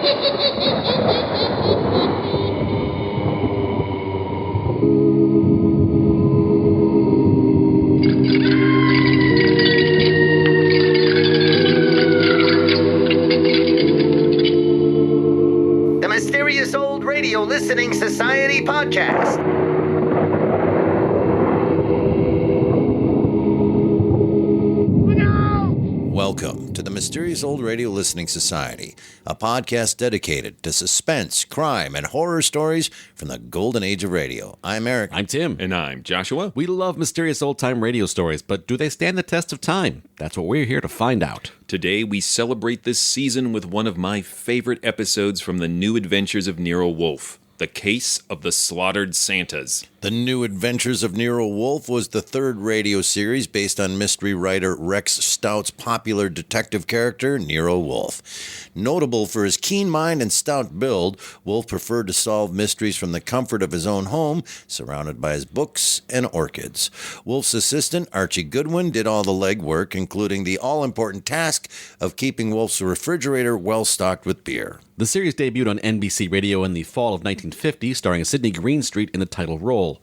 The Mysterious Old Radio Listening Society podcast. Welcome to the Mysterious Old Radio Listening Society, a podcast dedicated to suspense, crime, and horror stories from the golden age of radio. I'm Eric. I'm Tim. And I'm Joshua. We love mysterious old-time radio stories, but do they stand the test of time? That's what we're here to find out. Today we celebrate this season with one of my favorite episodes from the New Adventures of Nero Wolfe, The Case of the Slaughtered Santas. The New Adventures of Nero Wolfe was the third radio series based on mystery writer Rex Stout's popular detective character, Nero Wolfe. Notable for his keen mind and stout build, Wolfe preferred to solve mysteries from the comfort of his own home, surrounded by his books and orchids. Wolfe's assistant, Archie Goodwin, did all the legwork, including the all-important task of keeping Wolfe's refrigerator well-stocked with beer. The series debuted on NBC Radio in the fall of 1950, starring Sydney Greenstreet in the title role.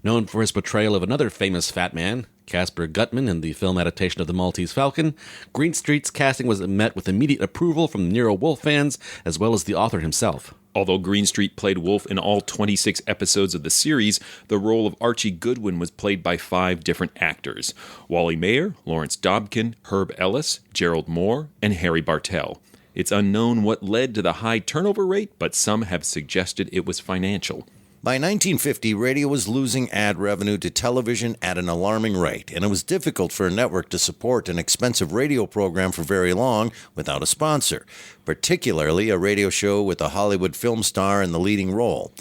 Known for his portrayal of another famous fat man, Caspar Gutman, in the film adaptation of The Maltese Falcon, Greenstreet's casting was met with immediate approval from Nero Wolfe fans, as well as the author himself. Although Greenstreet played Wolfe in all 26 episodes of the series, the role of Archie Goodwin was played by 5 different actors: Wally Mayer, Lawrence Dobkin, Herb Ellis, Gerald Moore, and Harry Bartell. It's unknown what led to the high turnover rate, but some have suggested it was financial. By 1950, radio was losing ad revenue to television at an alarming rate, and it was difficult for a network to support an expensive radio program for very long without a sponsor, particularly a radio show with a Hollywood film star in the leading role.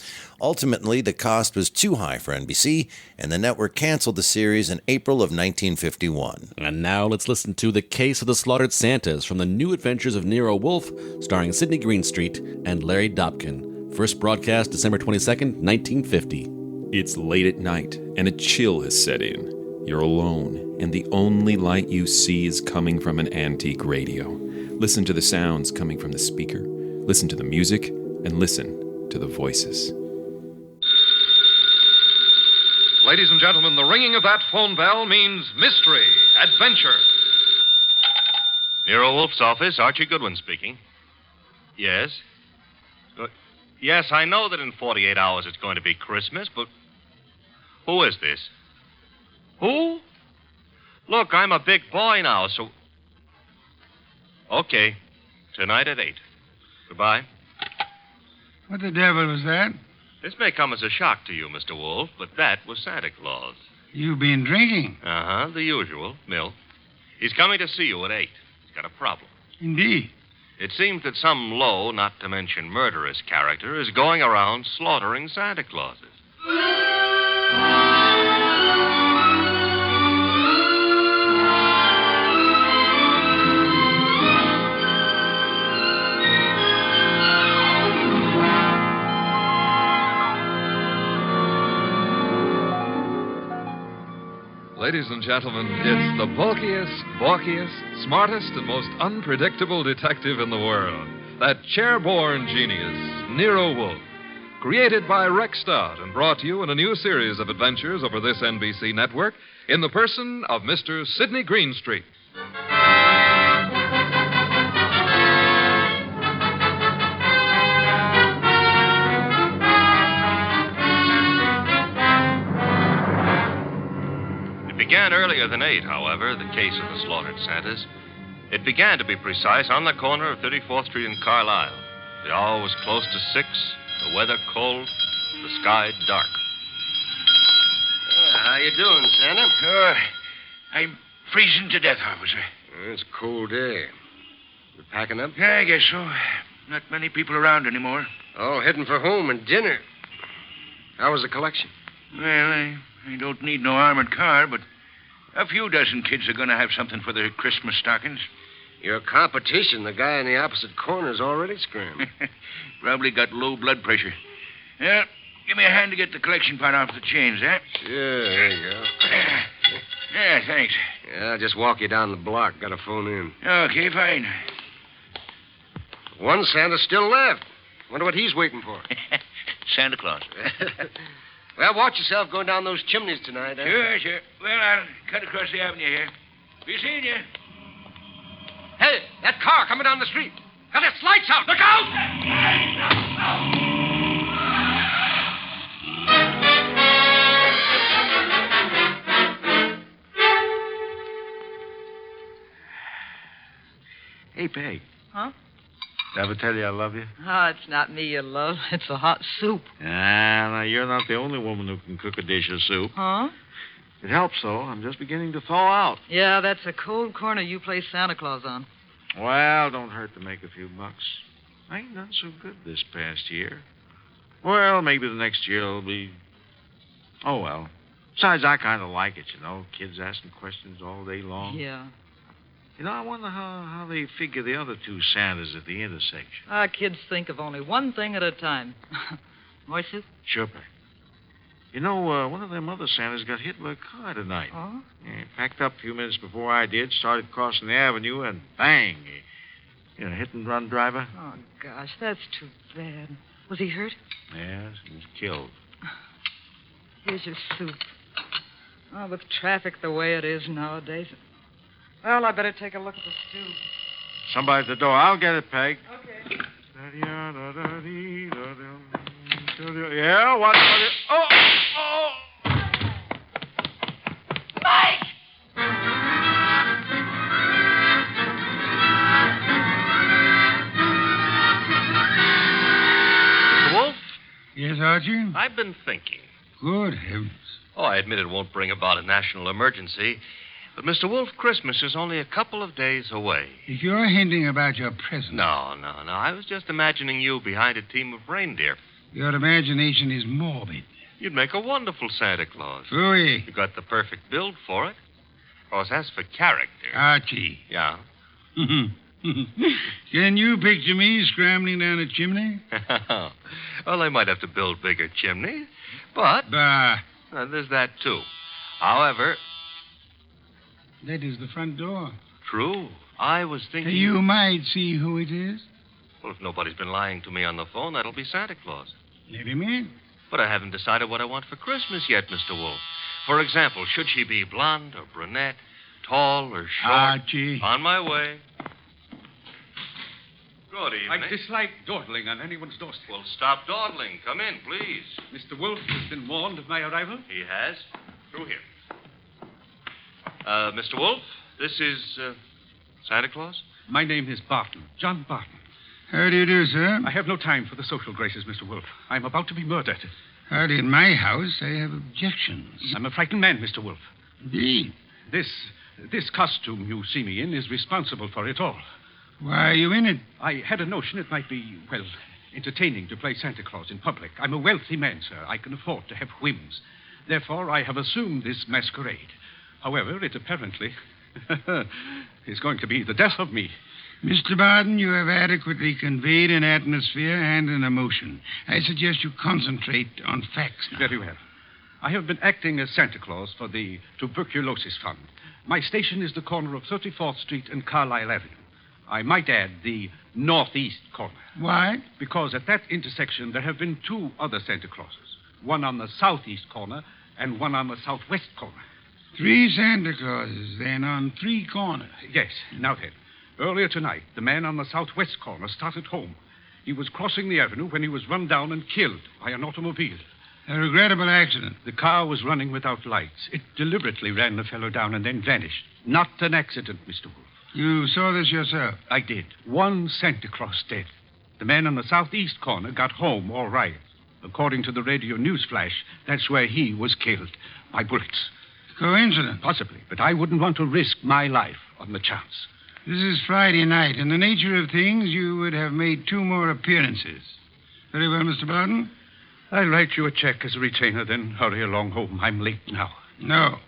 Ultimately, the cost was too high for NBC, and the network canceled the series in April of 1951. And now let's listen to The Case of the Slaughtered Santas from The New Adventures of Nero Wolfe, starring Sydney Greenstreet and Larry Dobkin. First broadcast December 22nd, 1950. It's late at night, and a chill has set in. You're alone, and the only light you see is coming from an antique radio. Listen to the sounds coming from the speaker, listen to the music, and listen to the voices. Ladies and gentlemen, the ringing of that phone bell means mystery, adventure. Nero Wolfe's office, Archie Goodwin speaking. Yes? Yes, I know that in 48 hours it's going to be Christmas, but who is this? Who? Look, I'm a big boy now, so... Okay. Tonight at 8. Goodbye. What the devil was that? This may come as a shock to you, Mr. Wolfe, but that was Santa Claus. You been drinking? Uh-huh, the usual, milk. He's coming to see you at 8. He's got a problem. Indeed. It seems that some low, not to mention murderous character is going around slaughtering Santa Clauses. Ladies and gentlemen, it's the bulkiest, balkiest, smartest, and most unpredictable detective in the world. That chair-born genius, Nero Wolfe. Created by Rex Stout and brought to you in a new series of adventures over this NBC network in the person of Mr. Sydney Greenstreet. Began earlier than 8, however, the case of the slaughtered Santas. It began, to be precise, on the corner of 34th Street and Carlisle. The hour was close to 6, the weather cold, the sky dark. How you doing, Santa? I'm freezing to death, officer. It's a cold day. You packing up? Yeah, I guess so. Not many people around anymore. Oh, heading for home and dinner. How was the collection? Well, I don't need no armored car, but a few dozen kids are going to have something for their Christmas stockings. Your competition, the guy in the opposite corner, is already screaming. Probably got low blood pressure. Yeah, give me a hand to get the collection pot off the chains, eh? Sure, there you go. Yeah, thanks. Yeah, I'll just walk you down the block. Got a phone in. Okay, fine. One Santa's still left. Wonder what he's waiting for. Santa Claus. Well, watch yourself going down those chimneys tonight, huh? Sure. Well, I'll cut across the avenue here. Be seeing you. Hey, that car coming down the street. Got its lights out. Look out! Hey, Peg. Huh? Did I ever tell you I love you? Oh, it's not me you love. It's the hot soup. Now, you're not the only woman who can cook a dish of soup. Huh? It helps, though. I'm just beginning to thaw out. Yeah, that's a cold corner you play Santa Claus on. Well, don't hurt to make a few bucks. I ain't done so good this past year. Well, maybe the next year will be... Oh, well. Besides, I kind of like it, you know. Kids asking questions all day long. Yeah. You know, I wonder how they figure the other two Santas at the intersection. Our kids think of only one thing at a time. More soup? Sure, Peg. You know, one of them other Santas got hit by a car tonight. Oh? Yeah, packed up a few minutes before I did, started crossing the avenue, and bang! Hit-and-run driver. Oh, gosh, that's too bad. Was he hurt? Yes, he was killed. Here's your soup. Oh, with traffic the way it is nowadays. Well, I better take a look at the stew. Somebody at the door. I'll get it, Peg. Okay. Yeah, what? Oh! Mike! Wolf, Yes, Archie? I've been thinking. Good heavens. Oh, I admit it won't bring about a national emergency. But, Mr. Wolf, Christmas is only a couple of days away. If you're hinting about your present... No. I was just imagining you behind a team of reindeer. Your imagination is morbid. You'd make a wonderful Santa Claus. Phooey. You've got the perfect build for it. Of course, as for character... Archie. Yeah? Can you picture me scrambling down a chimney? Well, they might have to build bigger chimneys, but... Bah. There's that, too. However... That is the front door. True. I was thinking... You might see who it is. Well, if nobody's been lying to me on the phone, that'll be Santa Claus. Let him in. But I haven't decided what I want for Christmas yet, Mr. Wolf. For example, should she be blonde or brunette, tall or short? Archie. On my way. Good evening. I dislike dawdling on anyone's doorstep. Well, stop dawdling. Come in, please. Mr. Wolfe has been warned of my arrival. He has. Through here. Mr. Wolf, this is Santa Claus? My name is Barton, John Barton. How do you do, sir? I have no time for the social graces, Mr. Wolfe. I'm about to be murdered. Hardly in my house. I have objections. I'm a frightened man, Mr. Wolfe. Indeed. This costume you see me in is responsible for it all. Why are you in it? I had a notion it might be, well, entertaining to play Santa Claus in public. I'm a wealthy man, sir. I can afford to have whims. Therefore, I have assumed this masquerade. However, it apparently is going to be the death of me. Mr. Barton, you have adequately conveyed an atmosphere and an emotion. I suggest you concentrate on facts now. Very well. I have been acting as Santa Claus for the Tuberculosis Fund. My station is the corner of 34th Street and Carlisle Avenue. I might add the northeast corner. Why? Because at that intersection there have been two other Santa Clauses. One on the southeast corner and one on the southwest corner. 3 Santa Clauses, then, on 3 corners. Yes. Now then, earlier tonight, the man on the southwest corner started home. He was crossing the avenue when he was run down and killed by an automobile. A regrettable accident. The car was running without lights. It deliberately ran the fellow down and then vanished. Not an accident, Mr. Wolfe. You saw this yourself? I did. 1 Santa Claus dead. The man on the southeast corner got home all right. According to the radio news flash, that's where he was killed by bullets. Coincidence? Possibly, but I wouldn't want to risk my life on the chance. This is Friday night. In the nature of things, you would have made 2 more appearances. Very well, Mr. Barton. I'll write you a check as a retainer, then hurry along home. I'm late now. No.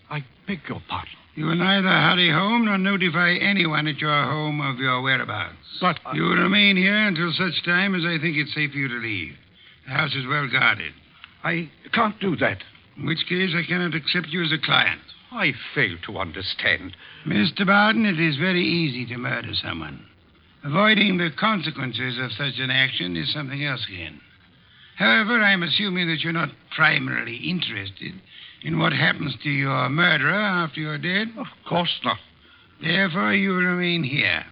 I beg your pardon. You will neither hurry home nor notify anyone at your home of your whereabouts. But you will remain here until such time as I think it's safe for you to leave. The house is well guarded. I can't do that. In which case, I cannot accept you as a client. I fail to understand. Mr. Barton, it is very easy to murder someone. Avoiding the consequences of such an action is something else again. However, I'm assuming that you're not primarily interested in what happens to your murderer after you're dead. Of course not. Therefore, you will remain here.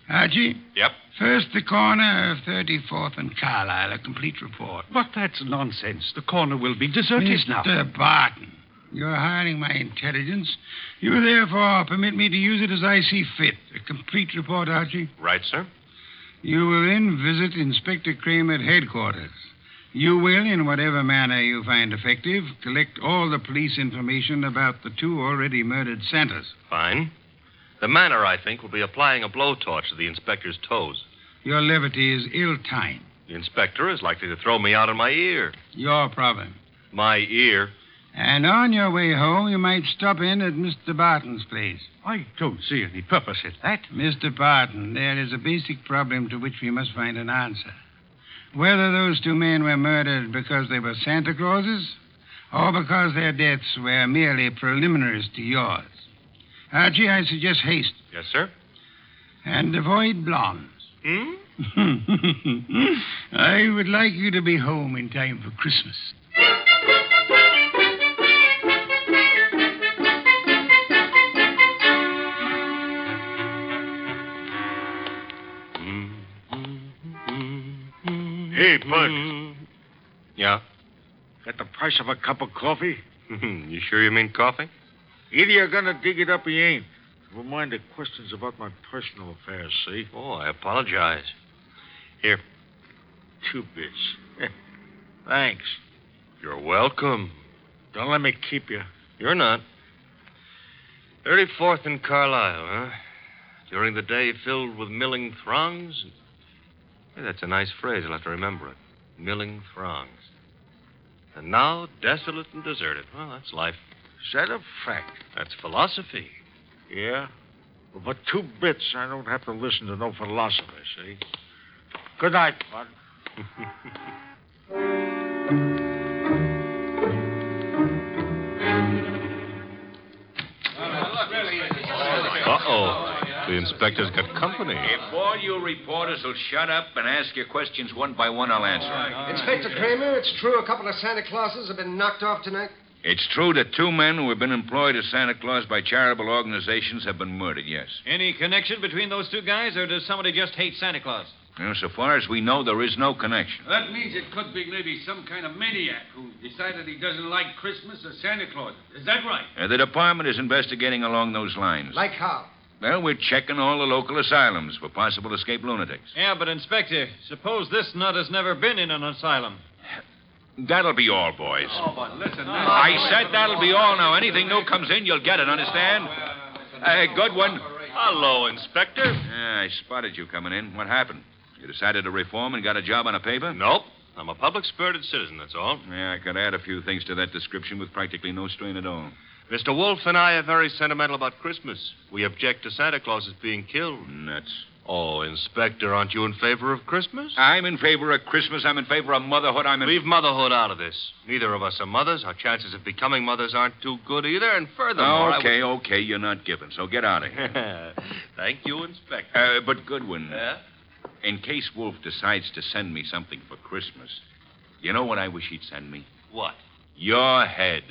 Archie? Yep. First, the corner of 34th and Carlisle, a complete report. But that's nonsense. The corner will be deserted now. Mr. Barton, you're hiring my intelligence. You therefore permit me to use it as I see fit. A complete report, Archie. Right, sir. You will then visit Inspector Crane at headquarters. You will, in whatever manner you find effective, collect all the police information about the two already murdered Santas. Fine. The manner, I think, will be applying a blowtorch to the inspector's toes. Your levity is ill-timed. The inspector is likely to throw me out of my ear. Your problem. My ear? And on your way home, you might stop in at Mr. Barton's place. I don't see any purpose in that. Mr. Barton, there is a basic problem to which we must find an answer. Whether those two men were murdered because they were Santa Clauses or because their deaths were merely preliminaries to yours. Archie, I suggest haste. Yes, sir. And avoid blondes. I would like you to be home in time for Christmas. Hey, Bud. Yeah? Got the price of a cup of coffee? You sure you mean coffee? Either you're gonna dig it up or you ain't. Never mind the questions about my personal affairs, see? Oh, I apologize. Here. 2 bits. Thanks. You're welcome. Don't let me keep you. You're not. 34th and Carlisle, huh? During the day filled with milling throngs. Hey, that's a nice phrase. I'll have to remember it. Milling throngs. And now desolate and deserted. Well, that's life. Is that a fact? That's philosophy. Yeah? Well, for 2 bits, I don't have to listen to no philosopher, see? Good night, Bud. Uh-oh. The inspector's got company. If all you reporters will shut up and ask your questions one by one, I'll answer them. Inspector Kramer, it's true a couple of Santa Clauses have been knocked off tonight? It's true that 2 men who have been employed as Santa Claus by charitable organizations have been murdered, yes. Any connection between those 2 guys, or does somebody just hate Santa Claus? Well, so far as we know, there is no connection. That means it could be maybe some kind of maniac who decided he doesn't like Christmas or Santa Claus. Is that right? The department is investigating along those lines. Like how? Well, we're checking all the local asylums for possible escaped lunatics. Yeah, but, Inspector, suppose this nut has never been in an asylum. That'll be all, boys. Oh, but listen. I said that'll be all now. Anything new comes in, you'll get it, understand? Goodwin. Hello, Inspector. Yeah, I spotted you coming in. What happened? You decided to reform and got a job on a paper? Nope. I'm a public-spirited citizen, that's all. Yeah, I could add a few things to that description with practically no strain at all. Mr. Wolfe and I are very sentimental about Christmas. We object to Santa Claus being killed. Nuts. Oh, Inspector, aren't you in favor of Christmas? I'm in favor of Christmas. I'm in favor of motherhood. Leave motherhood out of this. Neither of us are mothers. Our chances of becoming mothers aren't too good either. And furthermore, Okay, you're not giving, so get out of here. Thank you, Inspector. But Goodwin, Yeah? in case Wolfe decides to send me something for Christmas, you know what I wish he'd send me? What? Your head.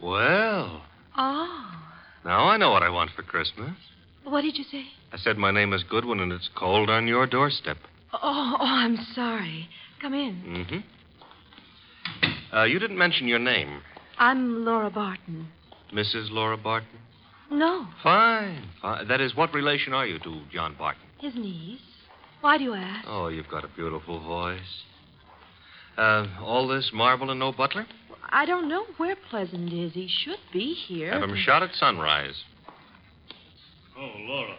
Well, Oh. now I know what I want for Christmas. What did you say? I said my name is Goodwin, and it's cold on your doorstep. Oh, I'm sorry. Come in. Mm-hmm. You didn't mention your name. I'm Laura Barton. Mrs. Laura Barton? No, Fine. That is, what relation are you to John Barton? his niece. Why do you ask? Oh, you've got a beautiful voice. All this marble and no butler? I don't know where Pleasant is. He should be here. Have him shot at sunrise. Oh, Laura.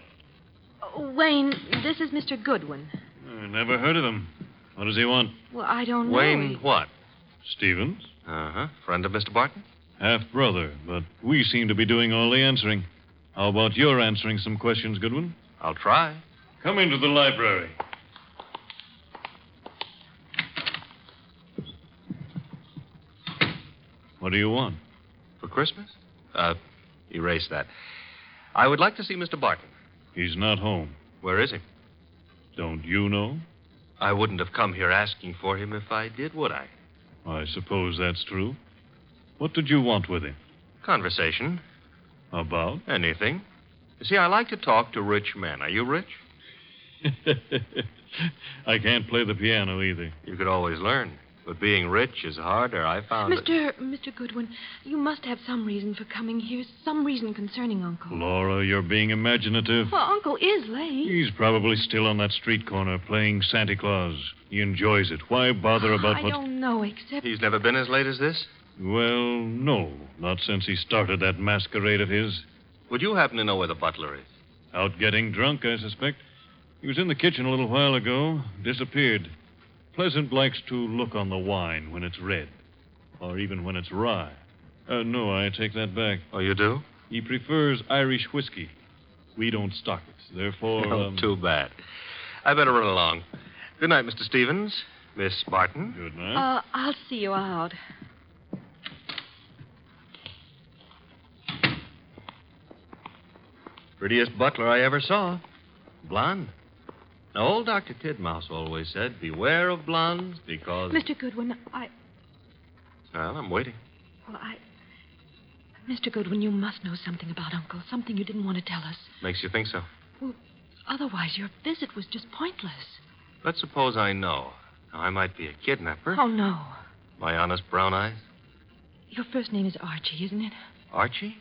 Wayne, this is Mr. Goodwin. I never heard of him. What does he want? Well, I don't know. Wayne what? Stevens? Uh-huh. Friend of Mr. Barton? Half-brother, but we seem to be doing all the answering. How about your answering some questions, Goodwin? I'll try. Come into the library. What do you want? For Christmas? Erase that. I would like to see Mr. Barton. He's not home. Where is he? Don't you know? I wouldn't have come here asking for him if I did, would I? I suppose that's true. What did you want with him? Conversation. About? Anything. You see, I like to talk to rich men. Are you rich? I can't play the piano either. You could always learn. But being rich is harder, I found it. Mr. Goodwin, you must have some reason for coming here, some reason concerning Uncle. Laura, you're being imaginative. Well, Uncle is late. He's probably still on that street corner playing Santa Claus. He enjoys it. Why bother about I don't know, except... He's never been as late as this? Well, no. Not since he started that masquerade of his. Would you happen to know where the butler is? Out getting drunk, I suspect. He was in the kitchen a little while ago. Disappeared. Pleasant likes to look on the wine when it's red. Or even when it's rye. No, I take that back. Oh, you do? He prefers Irish whiskey. We don't stock it. Therefore... Oh, too bad. I better run along. Good night, Mr. Stevens. Miss Barton. Good night. I'll see you out. Prettiest butler I ever saw. Blonde. Now, old Dr. Tidmouse always said, beware of blondes because... Mr. Goodwin, Well, I'm waiting. Mr. Goodwin, you must know something about Uncle, something you didn't want to tell us. Makes you think so? Well, otherwise your visit was just pointless. Let's suppose I know. Now, I might be a kidnapper. Oh, no. My honest brown eyes. Your first name is Archie, isn't it? Archie?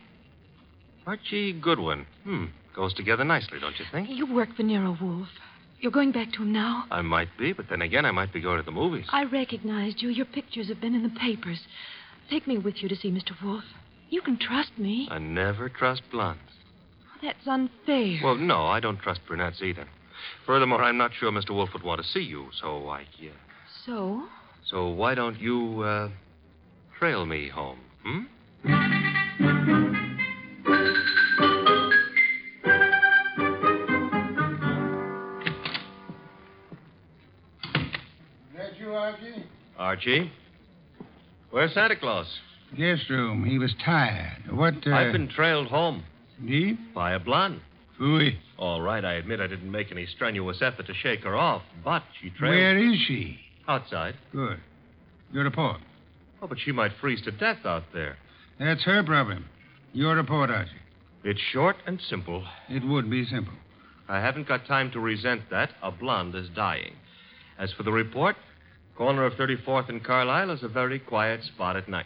Archie Goodwin. Goes together nicely, don't you think? You work for Nero Wolfe. You're going back to him now? I might be, but then again, I might be going to the movies. I recognized you. Your pictures have been in the papers. Take me with you to see Mr. Wolfe. You can trust me. I never trust blondes. That's unfair. Well, no, I don't trust brunettes either. Furthermore, I'm not sure Mr. Wolfe would want to see you, so So? So why don't you, trail me home, Archie? Archie? Where's Santa Claus? Guest room. He was tired. What, I've been trailed home. Indeed? By a blonde. Phooey. All right, I admit I didn't make any strenuous effort to shake her off, but she trailed... Where is she? Outside. Good. Your report. Oh, but she might freeze to death out there. That's her problem. Your report, Archie. It's short and simple. It would be simple. I haven't got time to resent that. A blonde is dying. As for the report, corner of 34th and Carlisle is a very quiet spot at night.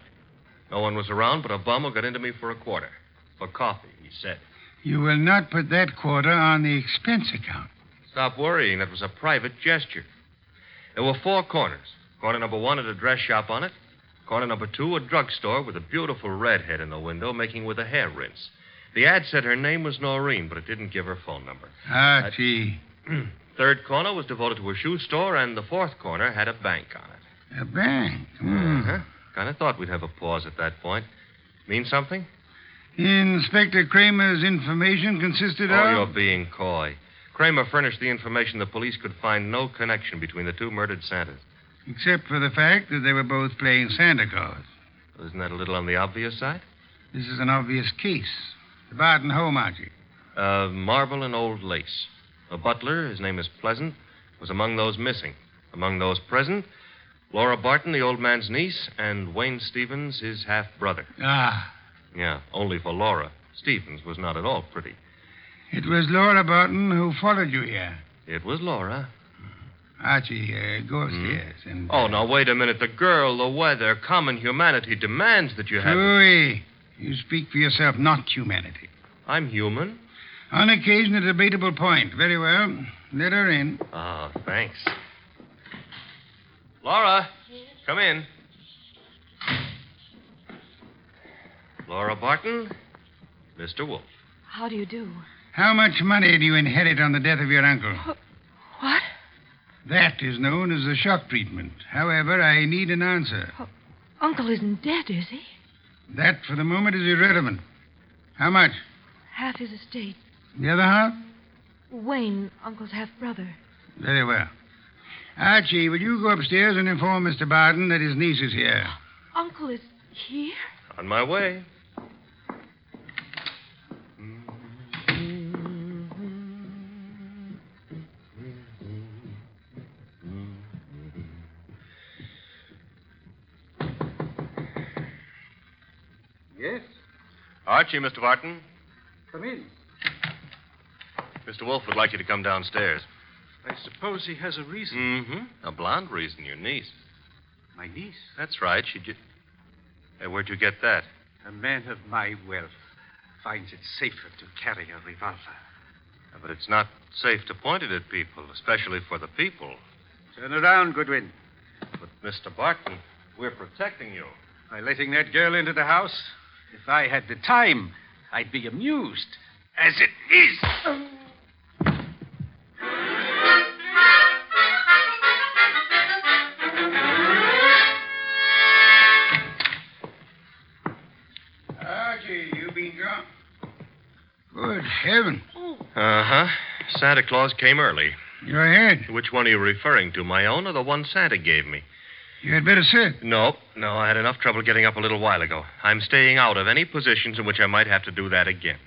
No one was around but a bum who got into me for a quarter. For coffee, he said. You will not put that quarter on the expense account. Stop worrying. It was a private gesture. There were 4 corners. Corner number 1 had a dress shop on it. Corner number 2, a drugstore with a beautiful redhead in the window making with a hair rinse. The ad said her name was Noreen, but it didn't give her phone number. Archie. 3rd corner was devoted to a shoe store, and the 4th corner had a bank on it. A bank? Uh-huh. Kind of thought we'd have a pause at that point. Mean something? Inspector Kramer's information consisted of... Oh, you're being coy. Kramer furnished the information the police could find no connection between the 2 murdered Santas. Except for the fact that they were both playing Santa Claus. Isn't that a little on the obvious side? This is an obvious case. The Barton home, Archie. Marble and old lace. The butler, his name is Pleasant, was among those missing. Among those present, Laura Barton, the old man's niece, and Wayne Stevens, his half-brother. Ah. Yeah, only for Laura. Stevens was not at all pretty. It was Laura Barton who followed you here. It was Laura. Archie, go upstairs and... Oh, now, wait a minute. The girl, the weather, common humanity demands that you have... Louis, you speak for yourself, not humanity. I'm human. On occasion, a debatable point. Very well. Let her in. Oh, thanks. Laura, come in. Laura Barton, Mr. Wolfe. How do you do? How much money do you inherit on the death of your uncle? What? That is known as a shock treatment. However, I need an answer. Uncle isn't dead, is he? That, for the moment, is irrelevant. How much? Half his estate. The other half? Wayne, Uncle's half-brother. Very well. Archie, will you go upstairs and inform Mr. Barton that his niece is here? Uncle is Here? On my way. Yes? Archie, Mr. Barton. Come in. Mr. Wolfe would like you to come downstairs. I suppose he has a reason. Mm-hmm. A blonde reason, your niece. My niece? That's right. Hey, where'd you get that? A man of my wealth finds it safer to carry a revolver. But it's not safe to point it at people, especially for the people. Turn around, Goodwin. But, Mr. Barton, we're protecting you. By letting that girl into the house, if I had the time, I'd be amused. As it is. Archie, you been gone? Good heaven. Uh-huh. Santa Claus came early. Your head. Which one are you referring to, my own or the one Santa gave me? You had better sit. No, I had enough trouble getting up a little while ago. I'm staying out of any positions in which I might have to do that again.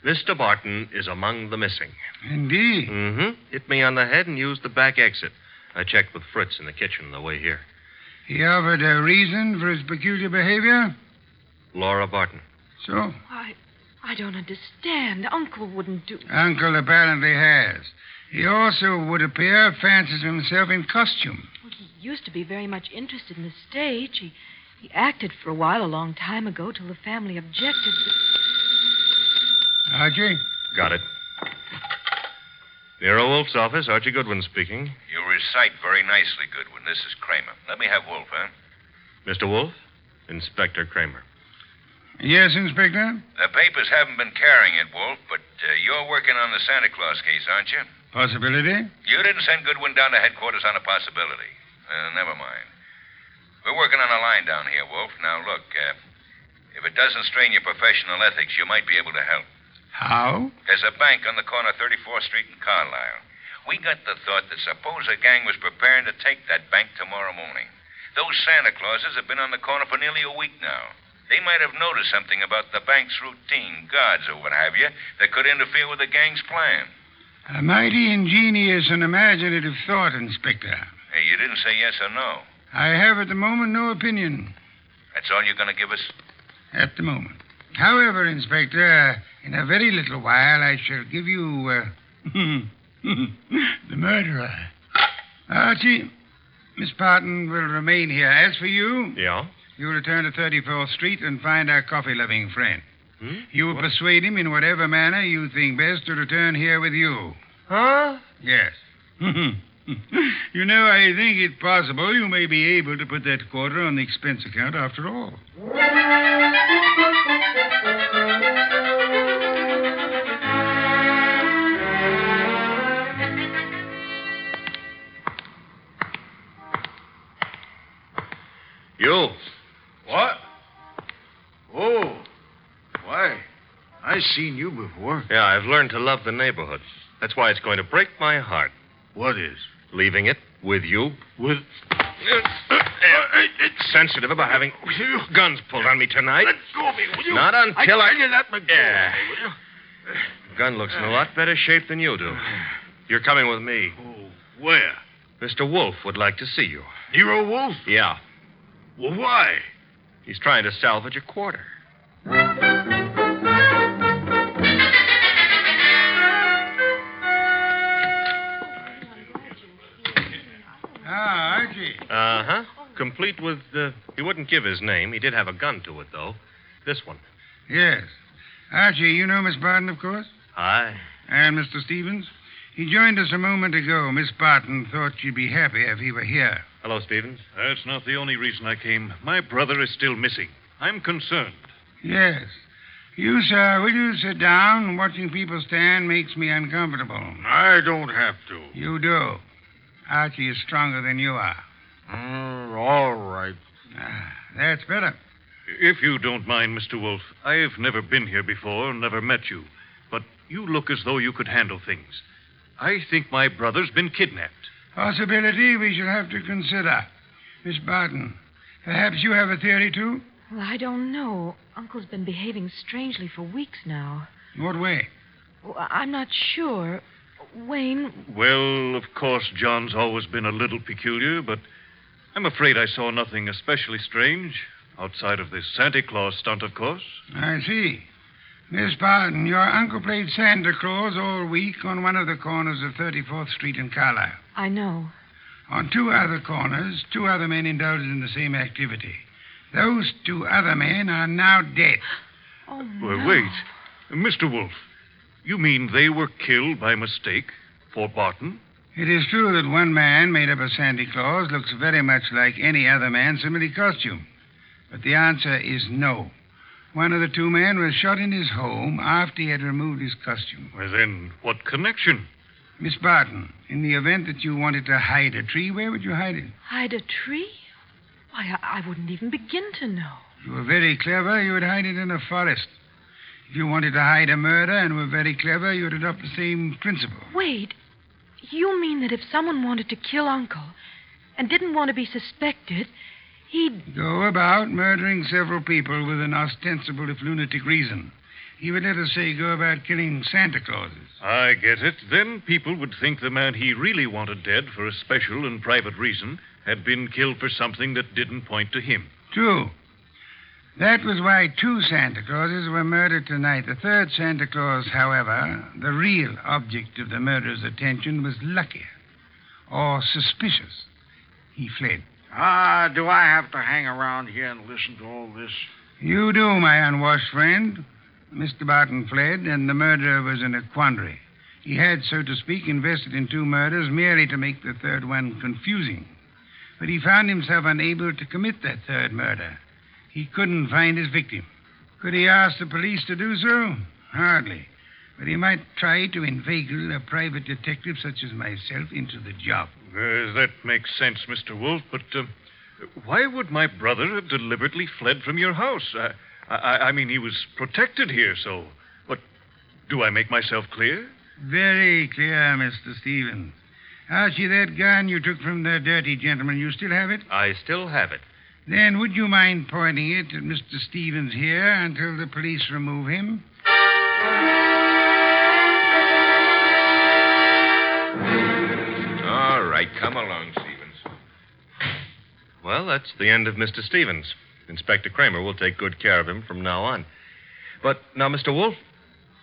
Mr. Barton is among the missing. Indeed. Mm-hmm. Hit me on the head and used the back exit. I checked with Fritz in the kitchen on the way here. He offered a reason for his peculiar behavior? Laura Barton. So? I don't understand. Uncle wouldn't do... Uncle apparently has. He also, would appear, fancies himself in costume. Well, he used to be very much interested in the stage. He acted for a while a long time ago till the family objected. Archie? Got it. Nero Wolfe's office, Archie Goodwin speaking. You recite very nicely, Goodwin. This is Kramer. Let me have Wolfe, huh? Mr. Wolfe? Inspector Kramer. Yes, Inspector? The papers haven't been carrying it, Wolfe, but you're working on the Santa Claus case, aren't you? Possibility? You didn't send Goodwin down to headquarters on a possibility. Never mind. We're working on a line down here, Wolfe. Now, look, if it doesn't strain your professional ethics, you might be able to help. How? There's a bank on the corner of 34th Street and Carlisle. We got the thought that suppose a gang was preparing to take that bank tomorrow morning. Those Santa Clauses have been on the corner for nearly a week now. They might have noticed something about the bank's routine, guards or what have you, that could interfere with the gang's plan. A mighty ingenious and imaginative thought, Inspector. Hey, you didn't say yes or no. I have at the moment no opinion. That's all you're going to give us? At the moment. However, Inspector, in a very little while I shall give you, the murderer. Archie, Miss Barton will remain here. As for you... Yeah? You return to 34th Street and find our coffee-loving friend. Hmm? You will persuade him in whatever manner you think best to return here with you. Huh? Yes. You know, I think it possible you may be able to put that quarter on the expense account after all. You. What? Oh. Why, I've seen you before. Yeah, I've learned to love the neighborhood. That's why it's going to break my heart. What is? Leaving it with you. With... It's sensitive about having guns pulled on me tonight. Let go of me, will you? Not until I tell you that, McGill. Yeah. Will you? Gun looks in a lot better shape than you do. You're coming with me. Oh, where? Mr. Wolfe would like to see you. Nero Wolfe? Yeah. Well, why? He's trying to salvage a quarter. Archie. Uh-huh. Complete with, he wouldn't give his name. He did have a gun to it, though. This one. Yes. Archie, you know Miss Barton, of course? Hi. And Mr. Stevens? He joined us a moment ago. Miss Barton thought she'd be happy if he were here. Hello, Stevens. That's not the only reason I came. My brother is still missing. I'm concerned. Yes. You, sir, will you sit down? Watching people stand makes me uncomfortable. I don't have to. You do. Archie is stronger than you are. All right. That's better. If you don't mind, Mr. Wolfe, I've never been here before, never met you. But you look as though you could handle things. I think my brother's been kidnapped. Possibility we shall have to consider. Miss Barton, perhaps you have a theory, too? Well, I don't know. Uncle's been behaving strangely for weeks now. What way? Well, I'm not sure. Wayne, Well, of course, John's always been a little peculiar, but I'm afraid I saw nothing especially strange. Outside of this Santa Claus stunt, of course. I see. Miss Barton, your uncle played Santa Claus all week on one of the corners of 34th Street in Carlisle. I know. On two other corners, two other men indulged in the same activity. Those two other men are now dead. Oh, Well, no. wait. Mr. Wolfe, you mean they were killed by mistake for Barton? It is true that one man, made up of Santa Claus, looks very much like any other man similarly costumed. But the answer is no. One of the two men was shot in his home after he had removed his costume. Well, then, what connection? Miss Barton, in the event that you wanted to hide a tree, where would you hide it? Hide a tree? Why, I wouldn't even begin to know. If you were very clever, you would hide it in a forest. If you wanted to hide a murder and were very clever, you would adopt the same principle. Wait. You mean that if someone wanted to kill Uncle and didn't want to be suspected, he'd... Go about murdering several people with an ostensible, if lunatic, reason. He would, let us say, go about killing Santa Clauses. I get it. Then people would think the man he really wanted dead for a special and private reason had been killed for something that didn't point to him. True. That was why two Santa Clauses were murdered tonight. The third Santa Claus, however, the real object of the murderer's attention, was luckier or suspicious. He fled. Do I have to hang around here and listen to all this? You do, my unwashed friend. Mr. Barton fled, and the murderer was in a quandary. He had, so to speak, invested in two murders merely to make the third one confusing. But he found himself unable to commit that third murder. He couldn't find his victim. Could he ask the police to do so? Hardly. But he might try to inveigle a private detective such as myself into the job. That makes sense, Mr. Wolfe, but why would my brother have deliberately fled from your house? I mean, he was protected here, so... But do I make myself clear? Very clear, Mr. Stevens. Archie, that gun you took from the dirty gentleman, you still have it? I still have it. Then would you mind pointing it at Mr. Stevens here until the police remove him? All right, come along, Stevens. Well, that's the end of Mr. Stevens. Inspector Kramer will take good care of him from now on. But now, Mr. Wolfe,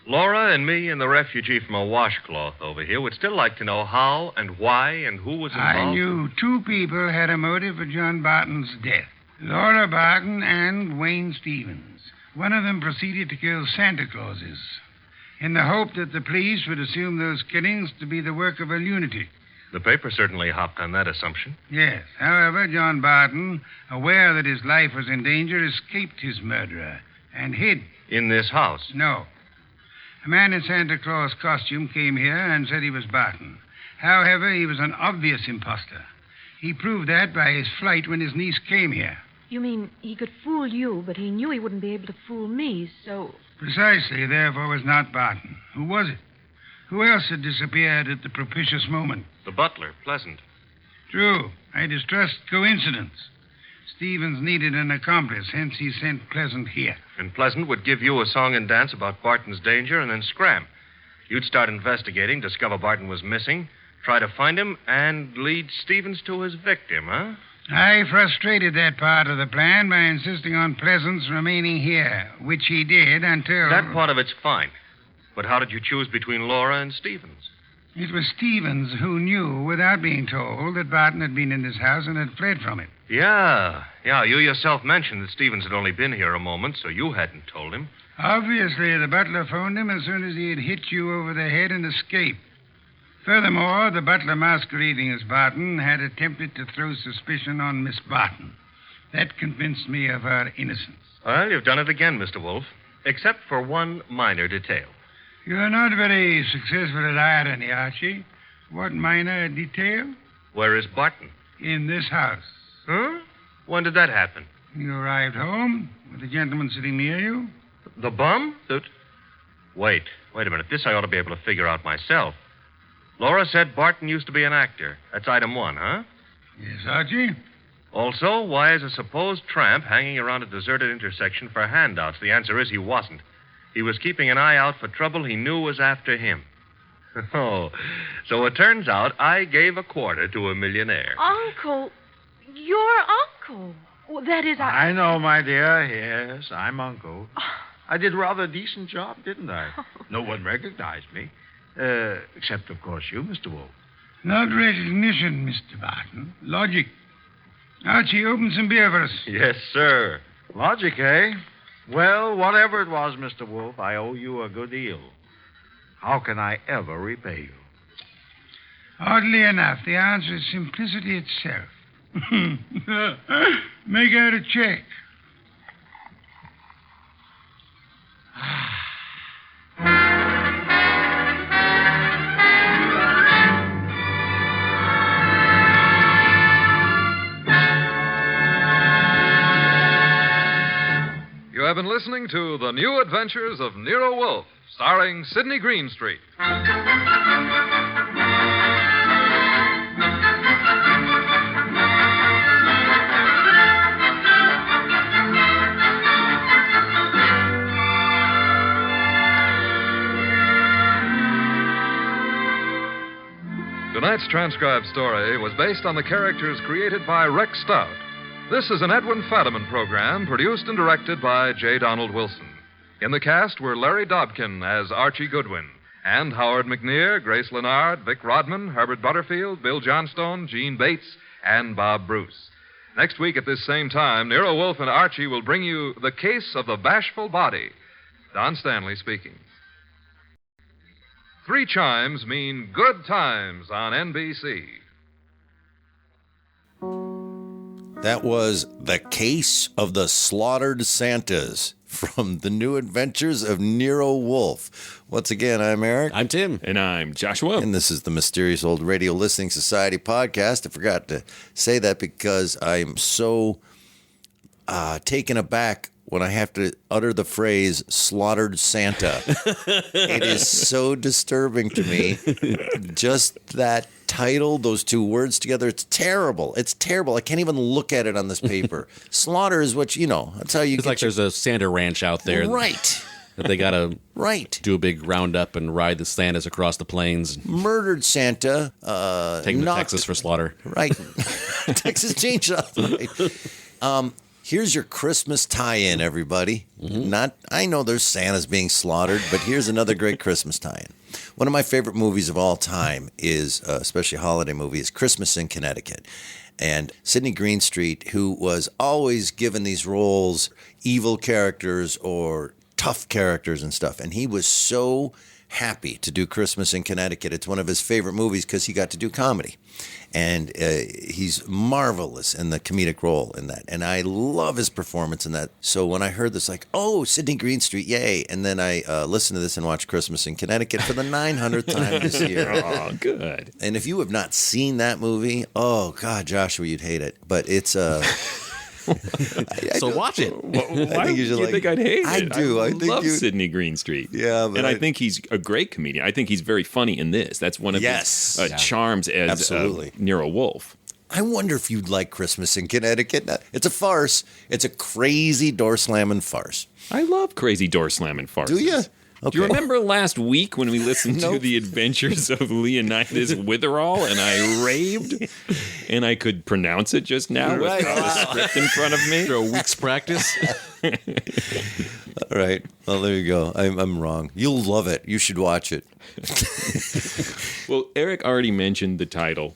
Laura and me and the refugee from a washcloth over here would still like to know how and why and who was involved. I knew two people had a motive for John Barton's death. Laura Barton and Wayne Stevens. One of them proceeded to kill Santa Clauses in the hope that the police would assume those killings to be the work of a lunatic. The paper certainly hopped on that assumption. Yes. However, John Barton, aware that his life was in danger, escaped his murderer and hid. In this house? No. A man in Santa Claus costume came here and said he was Barton. However, he was an obvious imposter. He proved that by his flight when his niece came here. You mean he could fool you, but he knew he wouldn't be able to fool me, so... Precisely, therefore, was not Barton. Who was it? Who else had disappeared at the propitious moment? The butler, Pleasant. True. I distrust coincidence. Stevens needed an accomplice, hence he sent Pleasant here. And Pleasant would give you a song and dance about Barton's danger and then scram. You'd start investigating, discover Barton was missing, try to find him, and lead Stevens to his victim, huh? I frustrated that part of the plan by insisting on Pleasant's remaining here, which he did until... That part of it's fine. But how did you choose between Laura and Stevens? It was Stevens who knew, without being told, that Barton had been in this house and had fled from it. Yeah. You yourself mentioned that Stevens had only been here a moment, so you hadn't told him. Obviously, the butler phoned him as soon as he had hit you over the head and escaped. Furthermore, the butler masquerading as Barton had attempted to throw suspicion on Miss Barton. That convinced me of her innocence. Well, you've done it again, Mr. Wolfe, except for one minor detail. You're not very successful at irony, Archie. What minor detail? Where is Barton? In this house. Huh? When did that happen? You arrived home with the gentleman sitting near you. The bum? Wait a minute. This I ought to be able to figure out myself. Laura said Barton used to be an actor. That's item one, huh? Yes, Archie. Also, why is a supposed tramp hanging around a deserted intersection for handouts? The answer is he wasn't. He was keeping an eye out for trouble he knew was after him. Oh, so it turns out I gave a quarter to a millionaire. Uncle, your uncle. Well, that is, I know, my dear. Yes, I'm Uncle. I did a rather decent job, didn't I? No one recognized me. Except, of course, you, Mr. Wolfe. Not recognition, Mr. Barton. Logic. Archie, open some beer for us. Yes, sir. Logic, eh? Well, whatever it was, Mr. Wolfe, I owe you a good deal. How can I ever repay you? Oddly enough, the answer is simplicity itself. Make out a check. You have been listening to The New Adventures of Nero Wolfe, starring Sydney Greenstreet. Tonight's transcribed story was based on the characters created by Rex Stout. This is an Edwin Fadiman program produced and directed by J. Donald Wilson. In the cast were Larry Dobkin as Archie Goodwin, and Howard McNear, Grace Lennard, Vic Rodman, Herbert Butterfield, Bill Johnstone, Gene Bates, and Bob Bruce. Next week at this same time, Nero Wolfe and Archie will bring you The Case of the Bashful Body. Don Stanley speaking. 3 chimes mean good times on NBC. That was The Case of the Slaughtered Santas from The New Adventures of Nero Wolfe. Once again, I'm Eric. I'm Tim. And I'm Joshua. And this is the Mysterious Old Radio Listening Society podcast. I forgot to say that because I'm so taken aback when I have to utter the phrase slaughtered Santa. It is so disturbing to me. Just that title, those 2 words together, it's terrible. It's terrible. I can't even look at it on this paper. Slaughter is what, that's how you it's get like there's a Santa ranch out there. Right. That they got to right. do a big roundup and ride the Santas across the plains. Murdered Santa. Take him to Texas for slaughter. Right. Texas Chainsaw. Right. Here's your Christmas tie-in, everybody. Mm-hmm. I know there's Santas being slaughtered, but here's another great Christmas tie-in. One of my favorite movies of all time is, especially a holiday movie, is Christmas in Connecticut. And Sydney Greenstreet, who was always given these roles, evil characters or tough characters and stuff, and he was so happy to do Christmas in Connecticut. It's one of his favorite movies because he got to do comedy. And he's marvelous in the comedic role in that. And I love his performance in that. So when I heard this, like, oh, Sydney Greenstreet, yay. And then I listened to this and watched Christmas in Connecticut for the 900th time this year. Oh, good. And if you have not seen that movie, oh, God, Joshua, you'd hate it. But it's so watch it. Why do you think I'd hate it? I do. I think love Sydney Greenstreet. Yeah, and I think he's a great comedian. I think he's very funny in this. That's one of his charms as Nero Wolfe. I wonder if you'd like Christmas in Connecticut. It's a farce. It's a crazy door slamming farce. I love crazy door slamming farces. Do you? Okay. Do you remember last week when we listened to The Adventures of Leonidas Witherall and I raved? And I could pronounce it just now with the script in front of me? After a week's practice? All right. Well, there you go. I'm wrong. You'll love it. You should watch it. Well, Eric already mentioned the title,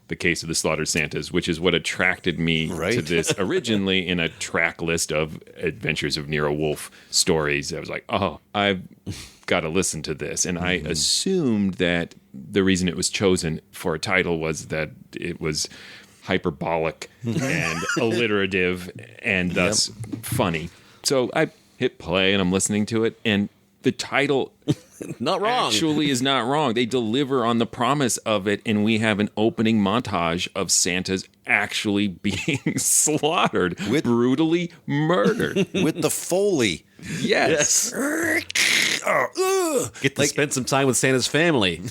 The Case of the Slaughtered Santas, which is what attracted me to this originally in a track list of Adventures of Nero Wolfe stories. I was like, oh, I've got to listen to this. And I assumed that the reason it was chosen for a title was that it was hyperbolic and alliterative and thus funny. So I hit play and I'm listening to it, and the title not wrong. Actually is not wrong. They deliver on the promise of it, and we have an opening montage of Santas actually being slaughtered, brutally murdered. With the Foley. Yes. Get to spend some time with Santa's family.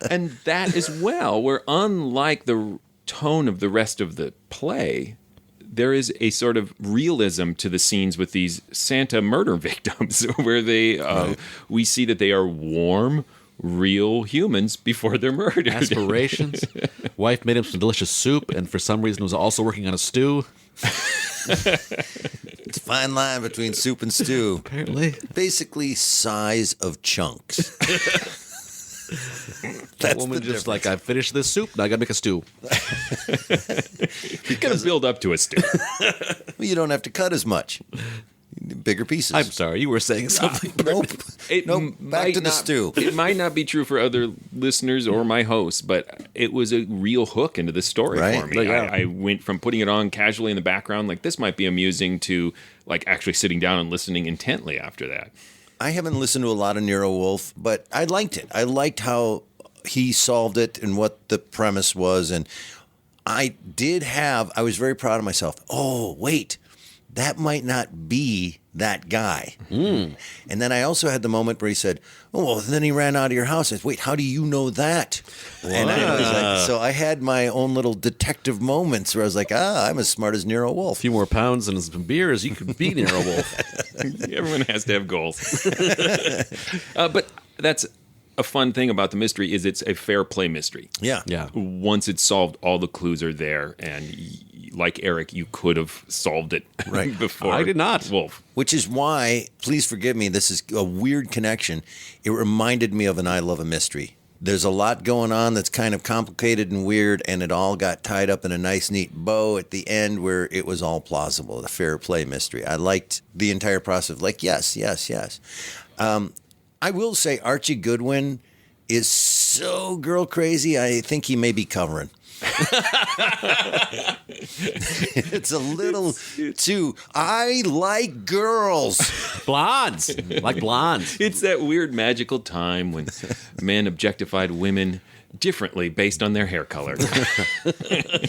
And that as well, where unlike the tone of the rest of the play, there is a sort of realism to the scenes with these Santa murder victims where we see that they are warm, real humans before they're murdered. Aspirations. Wife made him some delicious soup, and for some reason was also working on a stew. It's a fine line between soup and stew. Apparently. Basically, size of chunks. That woman just like, I finished this soup, now I gotta make a stew. You're gonna build up to a stew. Well, you don't have to cut as much. Bigger pieces. I'm sorry, you were saying something. Nope. Back to the stew. It might not be true for other listeners or my hosts, but it was a real hook into the story for me. Yeah. I went from putting it on casually in the background, like this might be amusing, to like actually sitting down and listening intently after that. I haven't listened to a lot of Nero Wolfe, but I liked it. I liked how he solved it and what the premise was. And I was very proud of myself. Oh, wait, that might not be that guy. And then I also had the moment where he said, oh, well, then he ran out of your house. I said, wait, how do you know that? And I was like, so I had my own little detective moments where I was like, I'm as smart as Nero Wolfe. A few more pounds and some beers, you could be Nero Wolfe. Everyone has to have goals. But that's a fun thing about the mystery is it's a fair play mystery. Yeah. Once it's solved, all the clues are there. And like Eric, you could have solved it before. I did not. Wolf. Which is why, please forgive me, this is a weird connection. It reminded me of an I Love a Mystery. There's a lot going on that's kind of complicated and weird, and it all got tied up in a nice, neat bow at the end where it was all plausible, the fair play mystery. I liked the entire process of like, yes. I will say Archie Goodwin is so girl crazy, I think he may be covering. It's a little too. I like girls. Blondes. Like blondes. It's that weird magical time when men objectified women differently based on their hair color.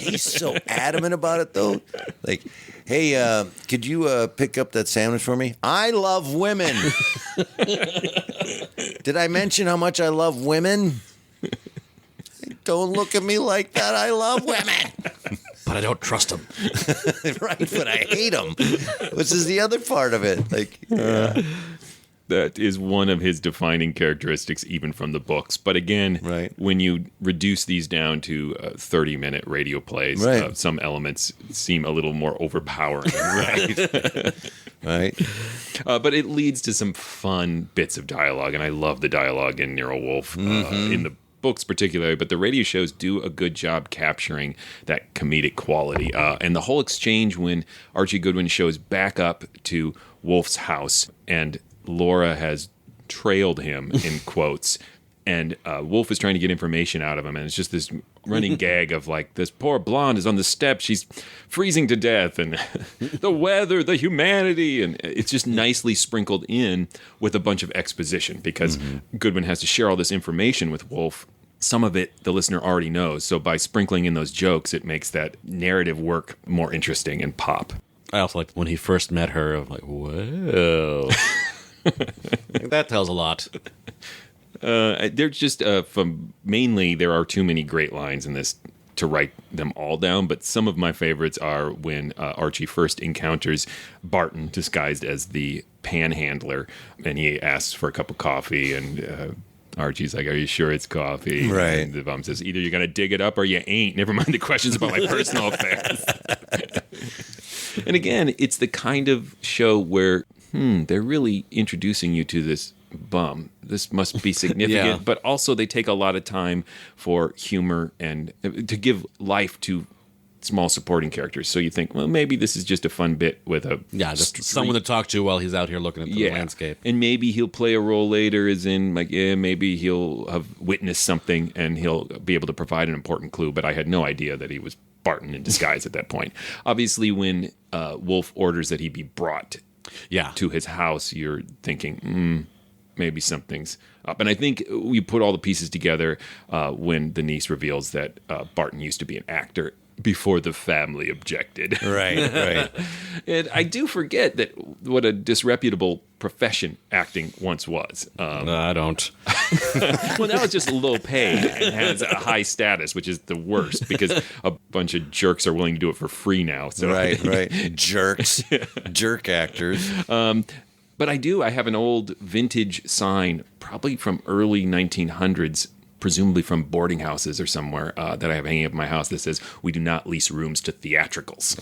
He's so adamant about it, though. Like, hey, could you pick up that sandwich for me? I love women. Did I mention how much I love women? Don't look at me like that. I love women. But I don't trust them. Right, but I hate them. Which is the other part of it. Like, that is one of his defining characteristics, even from the books. But again, when you reduce these down to 30-minute radio plays, some elements seem a little more overpowering. Right. But it leads to some fun bits of dialogue, and I love the dialogue in Nero Wolfe, in the books particularly, but the radio shows do a good job capturing that comedic quality. And the whole exchange when Archie Goodwin shows back up to Wolfe's house and Laura has trailed him, in quotes, and Wolfe is trying to get information out of him, and it's just this running gag of like, this poor blonde is on the steps, she's freezing to death, and the weather, the humanity, and it's just nicely sprinkled in with a bunch of exposition because Goodwin has to share all this information with Wolfe. Some of it the listener already knows, so by sprinkling in those jokes, it makes that narrative work more interesting and pop. I also like when he first met her, I'm like, whoa. That tells a lot. They're just mainly there are too many great lines in this to write them all down, but some of my favorites are when Archie first encounters Barton disguised as the panhandler, and he asks for a cup of coffee, and Archie's like, "Are you sure it's coffee?" Right. And the bum says, "Either you're gonna dig it up or you ain't. Never mind the questions about my personal affairs." And again, it's the kind of show where they're really introducing you to this bum. This must be significant, but also they take a lot of time for humor and to give life to small supporting characters. So you think, well, maybe this is just a fun bit with a just someone to talk to while he's out here looking at the landscape. And maybe he'll play a role later, as in like, maybe he'll have witnessed something and he'll be able to provide an important clue. But I had no idea that he was Barton in disguise at that point. Obviously, when Wolfe orders that he be brought to his house, you're thinking, maybe something's up. And I think you put all the pieces together when the niece reveals that Barton used to be an actor. before the family objected. Right. And I do forget that what a disreputable profession acting once was. No, I don't. Well, now it's just low pay and has a high status, which is the worst because a bunch of jerks are willing to do it for free now. So Right. Jerks. Jerk actors. But I have an old vintage sign, probably from early 1900s, presumably from boarding houses or somewhere, that I have hanging up in my house that says, "We do not lease rooms to theatricals."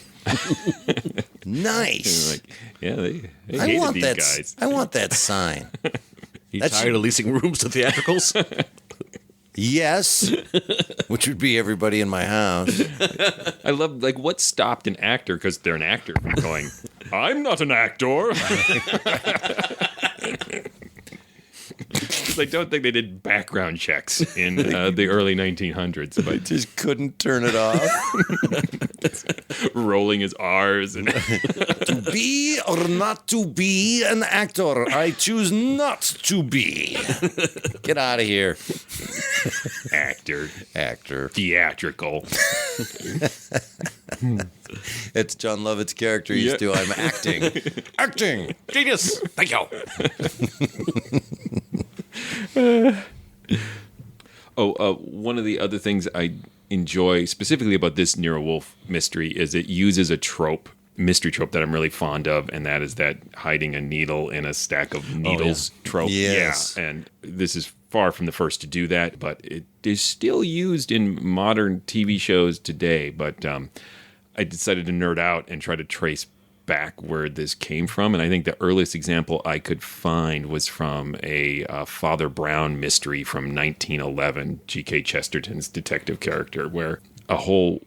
Nice. Like, yeah, they I hated want these that. guys. I want that sign. You tired of leasing rooms to theatricals? Yes, which would be everybody in my house. I love, like, what stopped an actor, because they're an actor, from going, "I'm not an actor." I don't think they did background checks in the early 1900s. But just couldn't turn it off. Rolling his R's. And To be or not to be an actor, I choose not to be. Get out of here. Actor. Theatrical. It's John Lovett's character used to. I'm acting. Acting. Genius. Thank you. One of the other things I enjoy specifically about this Nero Wolfe mystery is it uses a mystery trope that I'm really fond of, and that is that hiding a needle in a stack of needles trope. Yes. Yeah, and this is far from the first to do that, but it is still used in modern TV shows today. But I decided to nerd out and try to trace back where this came from, and I think the earliest example I could find was from a Father Brown mystery from 1911, G.K. Chesterton's detective character, where a whole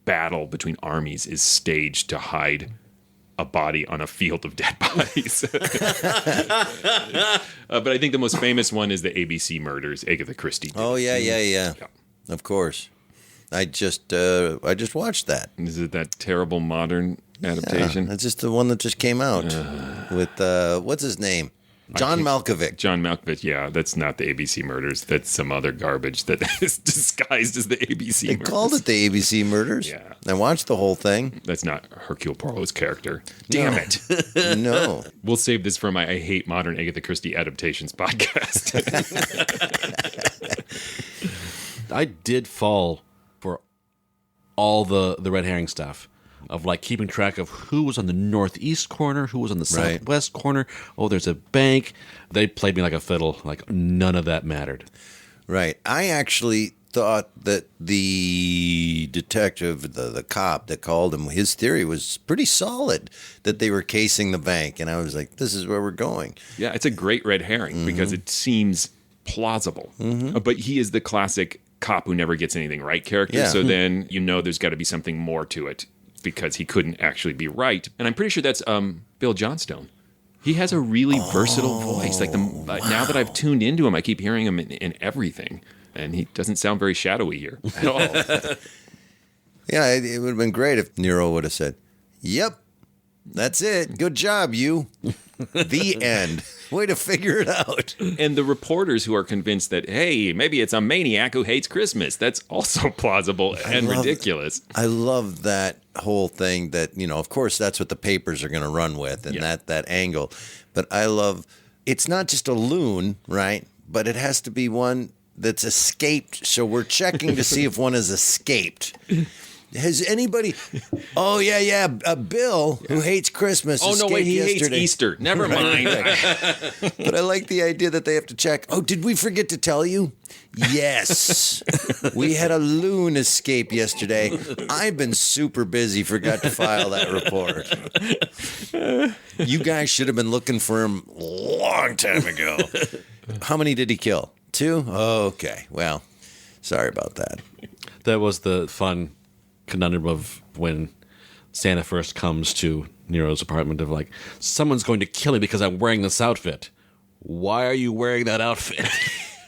battle between armies is staged to hide a body on a field of dead bodies. But I think the most famous one is the ABC murders, Agatha Christie. Oh, yeah. Of course. I just watched that. Is it that terrible modern adaptation? Yeah, it's just the one that just came out with what's his name? John Malkovich. John Malkovich, yeah. That's not the ABC murders. That's some other garbage that is disguised as the ABC They murders. called it the ABC murders. Yeah. I watched the whole thing. That's not Hercule Poirot's character. Damn it. No. We'll save this for my I Hate Modern Agatha Christie Adaptations podcast. I did fall for all the red herring stuff of like keeping track of who was on the northeast corner, who was on the southwest corner. Oh, there's a bank. They played me like a fiddle. Like none of that mattered. Right. I actually thought that the detective, the cop that called him, his theory was pretty solid that they were casing the bank. And I was like, this is where we're going. Yeah, it's a great red herring because it seems plausible. But he is the classic cop who never gets anything right character. Yeah. So then there's got to be something more to it because he couldn't actually be right. And I'm pretty sure that's Bill Johnstone. He has a really versatile voice. Like now that I've tuned into him, I keep hearing him in everything. And he doesn't sound very shadowy here at all. Yeah, it would have been great if Nero would have said, "Yep, that's it. Good job, you." The end. Way to figure it out. And the reporters who are convinced that, hey, maybe it's a maniac who hates Christmas. That's also plausible and ridiculous. I love that whole thing that, of course, that's what the papers are going to run with and that angle. But I love, it's not just a loon, right? But it has to be one that's escaped. So we're checking to see if one has escaped. Has anybody? Oh, yeah. Bill, who hates Christmas. Oh, no, wait, he hates Easter. Never mind. But I like the idea that they have to check. Oh, did we forget to tell you? Yes. We had a loon escape yesterday. I've been super busy, forgot to file that report. You guys should have been looking for him a long time ago. How many did he kill? 2? Oh, okay. Well, sorry about that. That was the fun conundrum of when Santa first comes to Nero's apartment of like, someone's going to kill me because I'm wearing this outfit. Why are you wearing that outfit?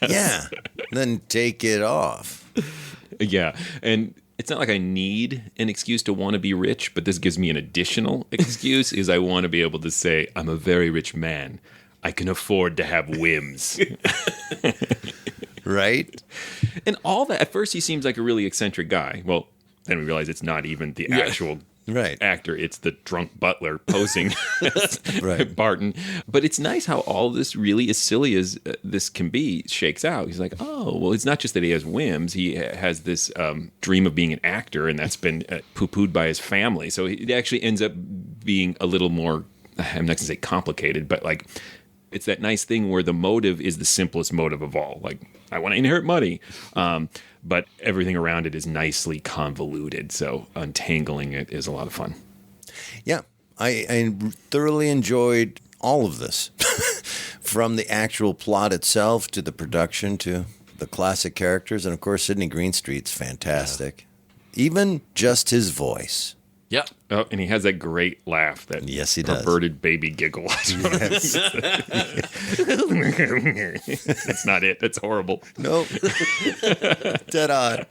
Yeah. Then take it off. Yeah. And it's not like I need an excuse to want to be rich, but this gives me an additional excuse is I want to be able to say, I'm a very rich man. I can afford to have whims. Right? And all that, at first he seems like a really eccentric guy. Well, then we realize it's not even the actual actor. It's the drunk butler posing as Barton. But it's nice how all this, really as silly as this can be, shakes out. He's like, oh, well, it's not just that he has whims. He has this dream of being an actor, and that's been poo-pooed by his family. So it actually ends up being a little more, I'm not going to say complicated, but like it's that nice thing where the motive is the simplest motive of all. Like, I want to inherit money. But everything around it is nicely convoluted. So untangling it is a lot of fun. Yeah, I thoroughly enjoyed all of this. From the actual plot itself to the production to the classic characters. And, of course, Sydney Greenstreet's fantastic. Yeah. Even just his voice. Yep. Oh, and he has that great laugh, that perverted baby giggle. Yes. That's not it. That's horrible. Nope. Dead on.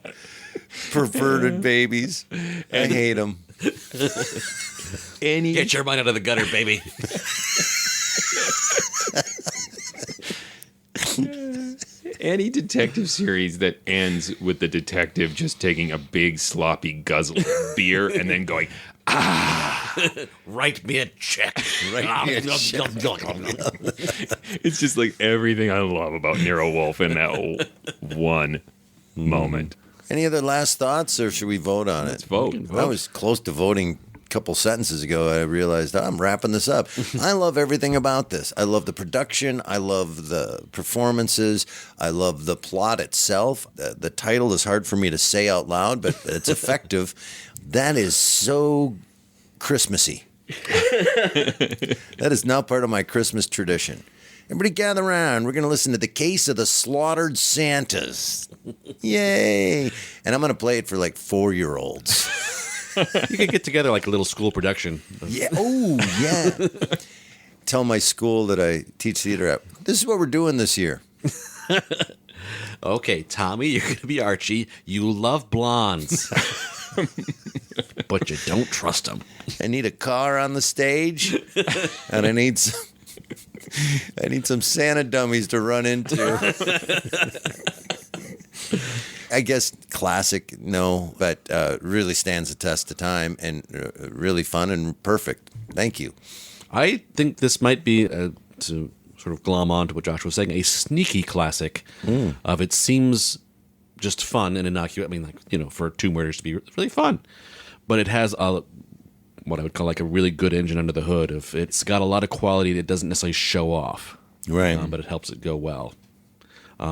Perverted babies. I hate them. Get your mind out of the gutter, baby. Any detective series that ends with the detective just taking a big sloppy guzzle of beer and then going, write me a check. It's just like everything I love about Nero Wolfe in that one moment. Any other last thoughts, or should we vote on it? Let's vote. I was close to voting couple sentences ago. I realized I'm wrapping this up. I love everything about this. I love the production. I love the performances. I love the plot itself. The title is hard for me to say out loud, but it's effective. That is so Christmassy. That is now part of my Christmas tradition. Everybody gather around. We're going to listen to The Case of the Slaughtered Santas. Yay. And I'm going to play it for like 4-year-olds. You could get together like a little school production. Yeah. Oh, yeah. Tell my school that I teach theater at. This is what we're doing this year. Okay, Tommy, you're going to be Archie. You love blondes. But you don't trust them. I need a car on the stage, and I need some Santa dummies to run into. I guess classic, no, but really stands the test of time and really fun and perfect. Thank you. I think this might be, to sort of glom on to what Josh was saying, a sneaky classic of it seems just fun and innocuous. I mean, like, you know, for two murders to be really fun. But it has what I would call like a really good engine under the hood. It's got a lot of quality that doesn't necessarily show off. Right. But it helps it go well.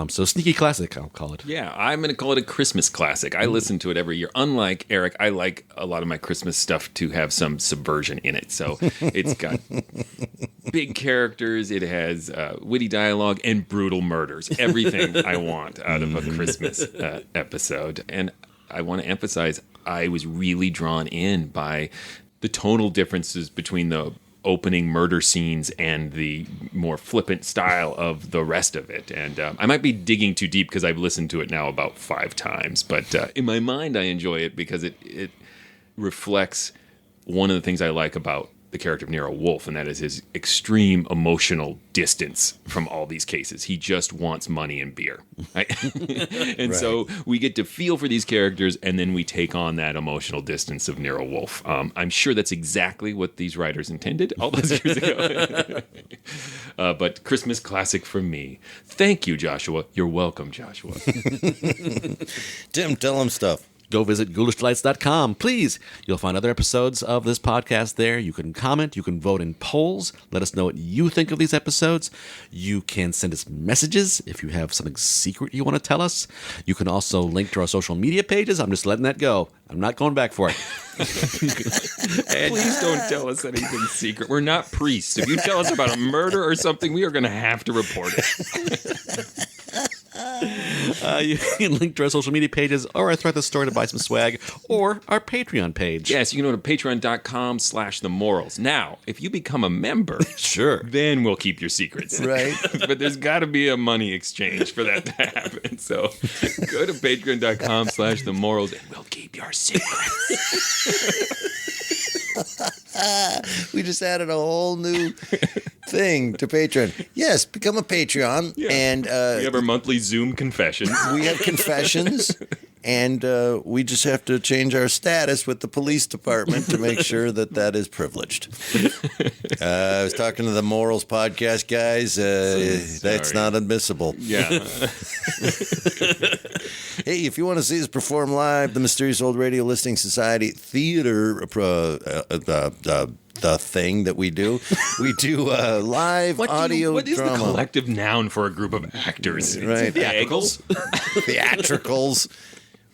So sneaky classic, I'll call it. Yeah, I'm going to call it a Christmas classic. I listen to it every year. Unlike Eric, I like a lot of my Christmas stuff to have some subversion in it. So it's got big characters. It has witty dialogue and brutal murders. Everything I want out of a Christmas episode. And I want to emphasize, I was really drawn in by the tonal differences between the opening murder scenes and the more flippant style of the rest of it. And I might be digging too deep because I've listened to it now about 5 times. But in my mind, I enjoy it because it reflects one of the things I like about the character of Nero Wolfe, and that is his extreme emotional distance from all these cases. He just wants money and beer. Right? And so we get to feel for these characters, and then we take on that emotional distance of Nero Wolfe. I'm sure that's exactly what these writers intended all those years ago. But Christmas classic for me. Thank you, Joshua. You're welcome, Joshua. Tim, tell them stuff. Go visit ghoulishdelights.com, please. You'll find other episodes of this podcast there. You can comment. You can vote in polls. Let us know what you think of these episodes. You can send us messages if you have something secret you want to tell us. You can also link to our social media pages. I'm just letting that go. I'm not going back for it. Please don't tell us anything secret. We're not priests. If you tell us about a murder or something, we are going to have to report it. You can link to our social media pages or our Thread the Store to buy some swag or our Patreon page. Yes, you can go to patreon.com/themorals. Now, if you become a member, sure, then we'll keep your secrets. Right. But there's got to be a money exchange for that to happen. So go to patreon.com/themorals and we'll keep your secrets. We just added a whole new thing to Patreon. Yes, become a Patreon. Yeah. And we have our monthly Zoom confessions. We have confessions. And we just have to change our status with the police department to make sure that is privileged. I was talking to the Morals podcast guys. That's not admissible. Yeah. Hey, if you want to see us perform live, the Mysterious Old Radio Listening Society Theater, the thing that we do live audio what is drama. the collective noun for a group of actors? Right. Theatricals? Theatricals.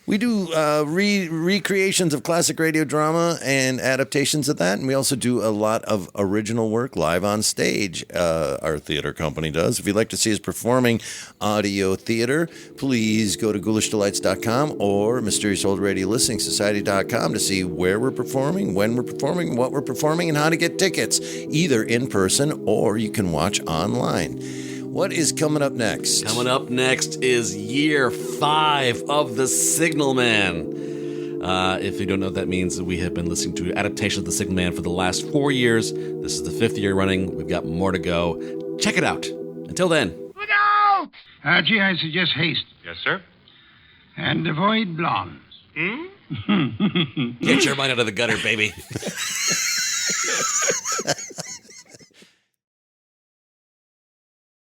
We do recreations of classic radio drama and adaptations of that, and we also do a lot of original work live on stage. Our theater company does. If you'd like to see us performing audio theater, please go to ghoulishdelights.com or mysteriousOldRadioListeningSociety.com to see where we're performing, when we're performing, what we're performing, and how to get tickets, either in person or you can watch online. What is coming up next? Coming up next is year 5 of The Signal Man. If you don't know what that means, we have been listening to adaptations of The Signal Man for the last 4 years. This is the 5th year running. We've got more to go. Check it out. Until then. Look out! Archie, I suggest haste. Yes, sir. And avoid blondes. Get your mind out of the gutter, baby.